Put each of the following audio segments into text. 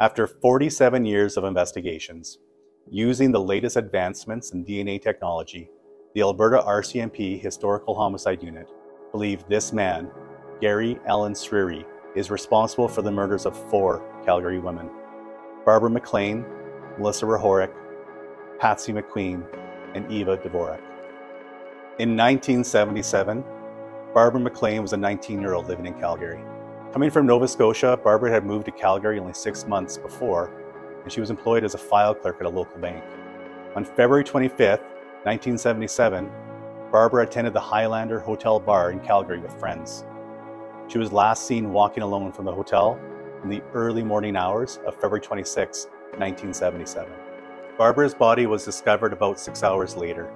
After 47 years of investigations, using the latest advancements in DNA technology, the Alberta RCMP Historical Homicide Unit believed this man, Gary Allen Srery, is responsible for the murders of 4 Calgary women: Barbara MacLean, Melissa Rehorek, Patsy McQueen, and Eva Dvorak. In 1977, Barbara MacLean was a 19-year-old living in Calgary. Coming from Nova Scotia, Barbara had moved to Calgary only 6 months before, and she was employed as a file clerk at a local bank. On February 25th, 1977, Barbara attended the Highlander Hotel Bar in Calgary with friends. She was last seen walking alone from the hotel in the early morning hours of February 26, 1977. Barbara's body was discovered about 6 hours later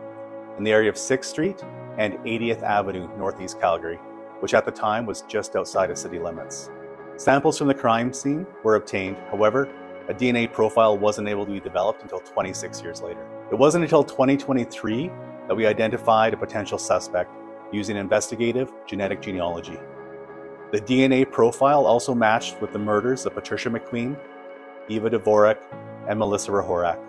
in the area of 6th Street and 80th Avenue, Northeast Calgary, which at the time was just outside of city limits. Samples from the crime scene were obtained. However, a DNA profile wasn't able to be developed until 26 years later. It wasn't until 2023 that we identified a potential suspect using investigative genetic genealogy. The DNA profile also matched with the murders of Patricia McQueen, Eva Dvorak, and Melissa Rehorek,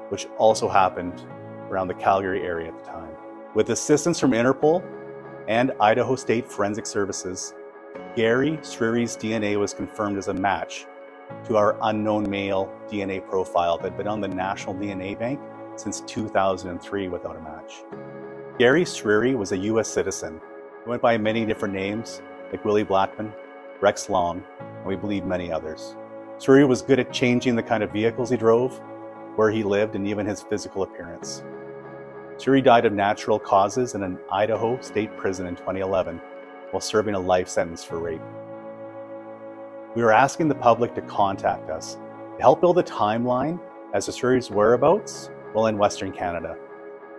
which also happened around the Calgary area at the time. With assistance from Interpol and Idaho State Forensic Services, Gary Srery's DNA was confirmed as a match to our unknown male DNA profile that had been on the National DNA Bank since 2003 without a match. Gary Srery was a U.S. citizen. He went by many different names, like Willie Blackman, Rex Long, and we believe many others. Srery was good at changing the kind of vehicles he drove, where he lived, and even his physical appearance. Srery died of natural causes in an Idaho state prison in 2011 while serving a life sentence for rape. We are asking the public to contact us to help build a timeline as to Srery's whereabouts while in Western Canada.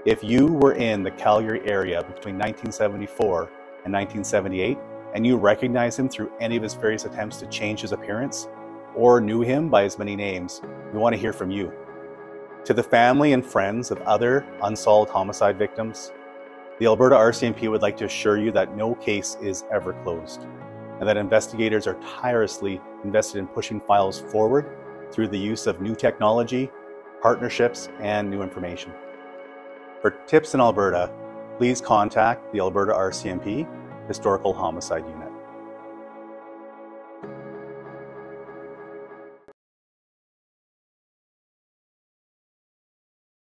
If you were in the Calgary area between 1974 and 1978 and you recognize him through any of his various attempts to change his appearance or knew him by his many names, we want to hear from you. To the family and friends of other unsolved homicide victims, the Alberta RCMP would like to assure you that no case is ever closed, and that investigators are tirelessly invested in pushing files forward through the use of new technology, partnerships, and new information. For tips in Alberta, please contact the Alberta RCMP Historical Homicide Unit.